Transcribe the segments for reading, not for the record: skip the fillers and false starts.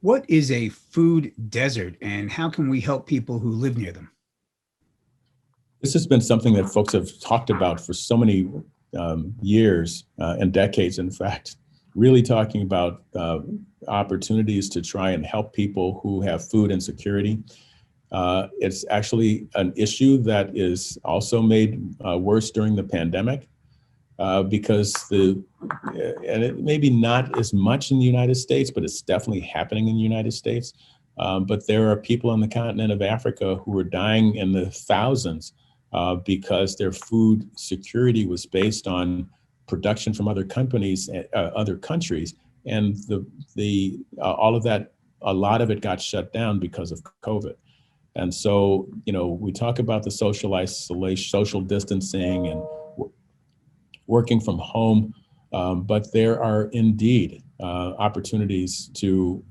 What is a food desert and how can we help people who live near them? This has been something that folks have talked about for so many years and decades, in fact, really talking about opportunities to try and help people who have food insecurity. It's actually an issue that is also made worse during the pandemic because and it maybe not as much in the United States, but it's definitely happening in the United States. But there are people on the continent of Africa who are dying in the thousands because their food security was based on production from other companies, other countries, and all of that, a lot of it got shut down because of COVID. And so, we talk about the social isolation, social distancing, and working from home, but there are indeed opportunities to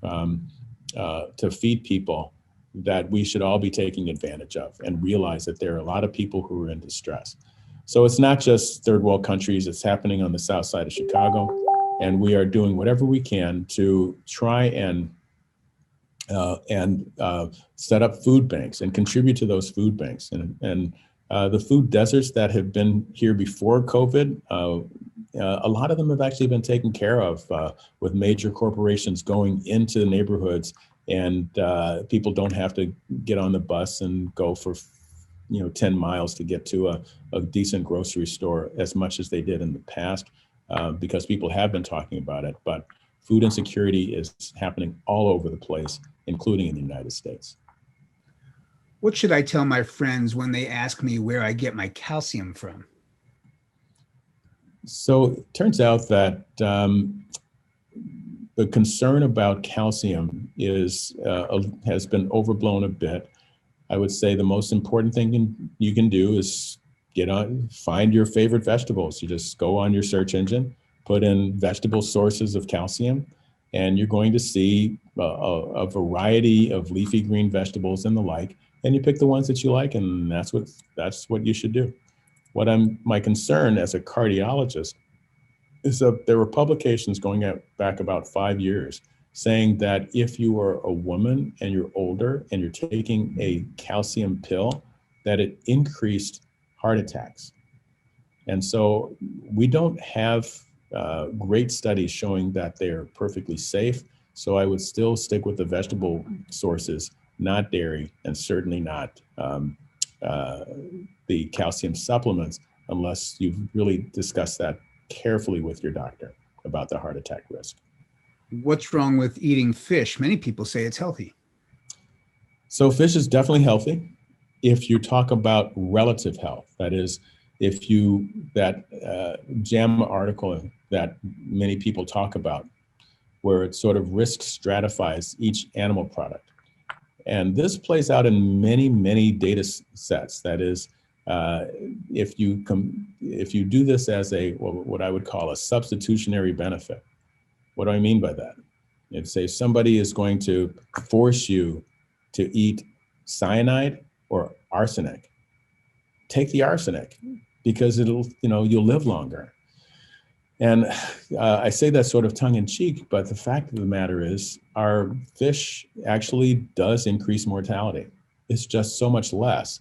feed people that we should all be taking advantage of and realize that there are a lot of people who are in distress. So it's not just third world countries, it's happening on the south side of Chicago. And we are doing whatever we can to try and set up food banks and contribute to those food banks. And the food deserts that have been here before COVID, a lot of them have actually been taken care of with major corporations going into neighborhoods, and people don't have to get on the bus and go for 10 miles to get to a decent grocery store as much as they did in the past, because people have been talking about it. But food insecurity is happening all over the place, including in the United States. What should I tell my friends when they ask me where I get my calcium from? So it turns out that the concern about calcium has been overblown a bit. I would say the most important thing you can do is find your favorite vegetables. You just go on your search engine, put in vegetable sources of calcium, and you're going to see a variety of leafy green vegetables and the like. And you pick the ones that you like, and that's what you should do. My concern as a cardiologist is that there were publications going back about 5 years saying that if you are a woman and you're older and you're taking a calcium pill, that it increased heart attacks. And so we don't have great studies showing that they're perfectly safe. So I would still stick with the vegetable sources, not dairy, and certainly not the calcium supplements, unless you've really discussed that carefully with your doctor about the heart attack risk. What's wrong with eating fish? Many people say it's healthy. So fish is definitely healthy if you talk about relative health. That is, that JAMA article that many people talk about, where it sort of risk stratifies each animal product. And this plays out in many, many data sets. That is, if you do this as what I would call a substitutionary benefit. What do I mean by that? If, say, somebody is going to force you to eat cyanide or arsenic, take the arsenic because you'll live longer. And I say that sort of tongue in cheek, but the fact of the matter is our fish actually does increase mortality. It's just so much less.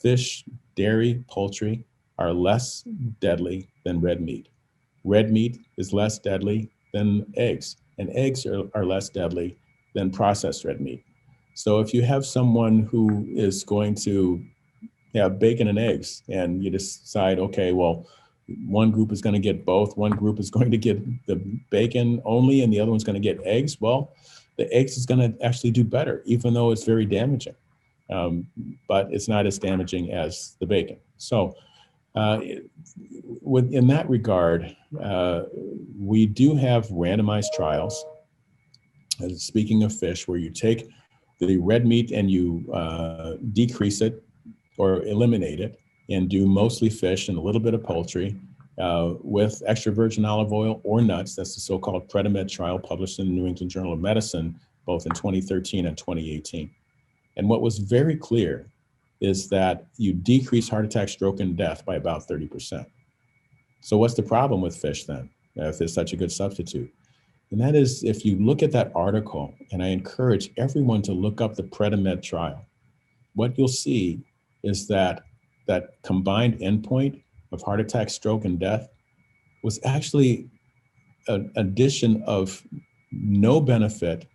Fish, dairy, poultry are less deadly than red meat. Red meat is less deadly than eggs, and eggs are less deadly than processed red meat. So if you have someone who is going to have bacon and eggs, and you decide, okay, well, one group is going to get both, one group is going to get the bacon only, and the other one's going to get eggs, well, the eggs is going to actually do better, even though it's very damaging. But it's not as damaging as the bacon. So in that regard, we do have randomized trials, speaking of fish, where you take the red meat and you decrease it or eliminate it and do mostly fish and a little bit of poultry with extra virgin olive oil or nuts. That's the so-called Predimed trial published in the New England Journal of Medicine, both in 2013 and 2018. And what was very clear is that you decrease heart attack, stroke, and death by about 30%. So what's the problem with fish then, if it's such a good substitute? And that is, if you look at that article, and I encourage everyone to look up the PREDIMED trial, what you'll see is that that combined endpoint of heart attack, stroke, and death was actually an addition of no benefit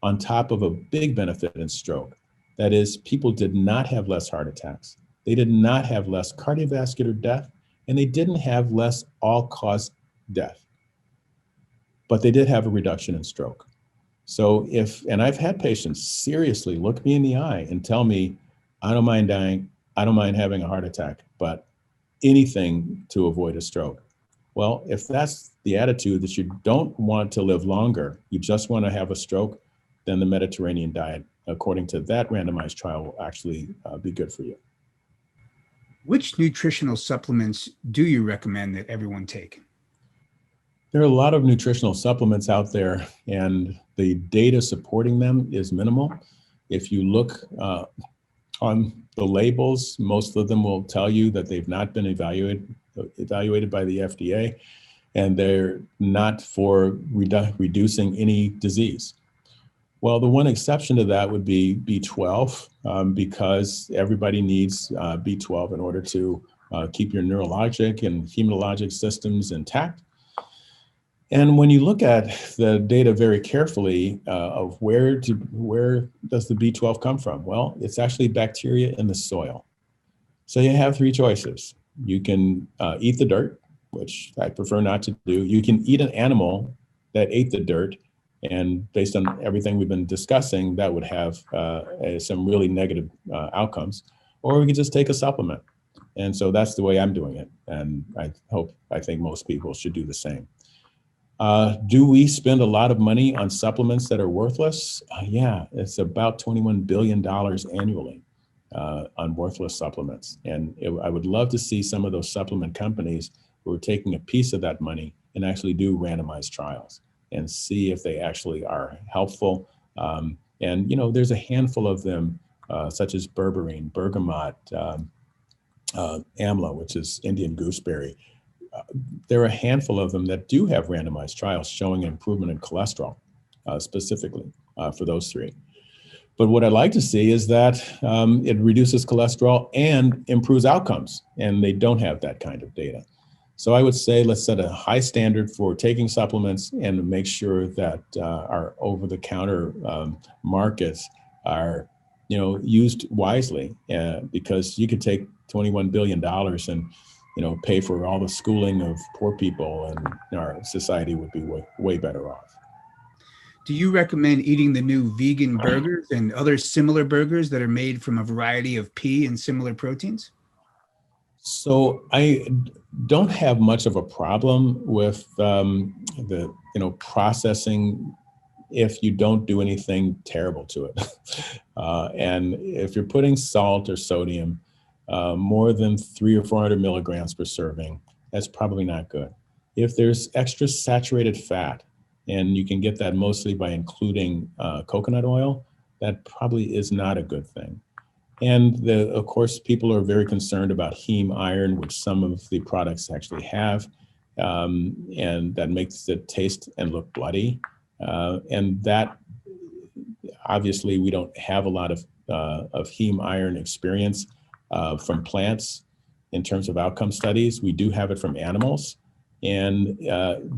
on top of a big benefit in stroke. That is, people did not have less heart attacks. They did not have less cardiovascular death, and they didn't have less all-cause death. But they did have a reduction in stroke. So and I've had patients seriously look me in the eye and tell me, I don't mind dying, I don't mind having a heart attack, but anything to avoid a stroke. Well, if that's the attitude that you don't want to live longer, you just want to have a stroke, then the Mediterranean diet, according to that randomized trial, will actually be good for you. Which nutritional supplements do you recommend that everyone take? There are a lot of nutritional supplements out there, and the data supporting them is minimal. If you look on the labels, most of them will tell you that they've not been evaluated by the FDA, and they're not for reducing any disease. Well, the one exception to that would be B12, because everybody needs B12 in order to keep your neurologic and hematologic systems intact. And when you look at the data very carefully of where does the B12 come from? Well, it's actually bacteria in the soil. So you have three choices. You can eat the dirt, which I prefer not to do. You can eat an animal that ate the dirt, and based on everything we've been discussing, that would have some really negative outcomes. Or we can just take a supplement. And so that's the way I'm doing it. And I think most people should do the same. Do we spend a lot of money on supplements that are worthless? Yeah, it's about $21 billion annually on worthless supplements. And I would love to see some of those supplement companies who are taking a piece of that money and actually do randomized trials and see if they actually are helpful. And, there's a handful of them, such as berberine, bergamot, amla, which is Indian gooseberry. There are a handful of them that do have randomized trials showing improvement in cholesterol, specifically for those three. But what I'd like to see is that it reduces cholesterol and improves outcomes, and they don't have that kind of data. So I would say let's set a high standard for taking supplements and make sure that our over-the-counter markets are, used wisely, because you could take $21 billion and pay for all the schooling of poor people, and our society would be way better off. Do you recommend eating the new vegan burgers and other similar burgers that are made from a variety of pea and similar proteins? So I don't have much of a problem with the processing if you don't do anything terrible to it. And if you're putting salt or sodium more than 300 or 400 milligrams per serving, that's probably not good. If there's extra saturated fat, and you can get that mostly by including coconut oil, that probably is not a good thing. And of course, people are very concerned about heme iron, which some of the products actually have, and that makes it taste and look bloody. And that, obviously, we don't have a lot of heme iron experience from plants in terms of outcome studies. We do have it from animals, and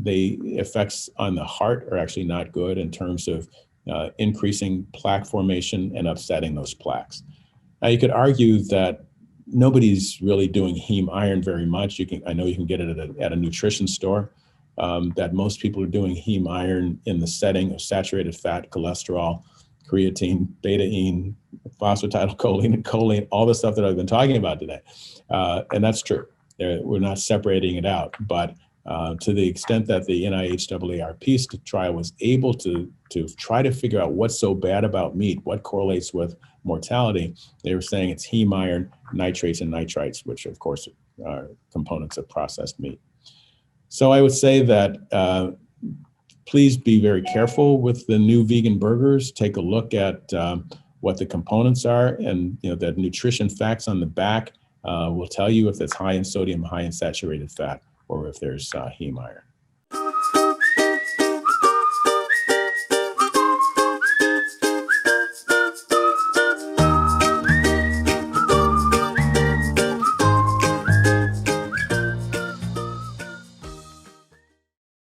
the effects on the heart are actually not good in terms of increasing plaque formation and upsetting those plaques. Now, you could argue that nobody's really doing heme iron very much. I know you can get it at a nutrition store, that most people are doing heme iron in the setting of saturated fat, cholesterol, creatine, betaine, phosphatidylcholine, and choline, all the stuff that I've been talking about today. And that's true. We're not separating it out, but to the extent that the NIH-AARP trial was able to try to figure out what's so bad about meat, what correlates with mortality, they were saying it's heme iron, nitrates, and nitrites, which of course are components of processed meat. So I would say that please be very careful with the new vegan burgers. Take a look at what the components are, and the nutrition facts on the back will tell you if it's high in sodium, high in saturated fat, or if there's heme iron.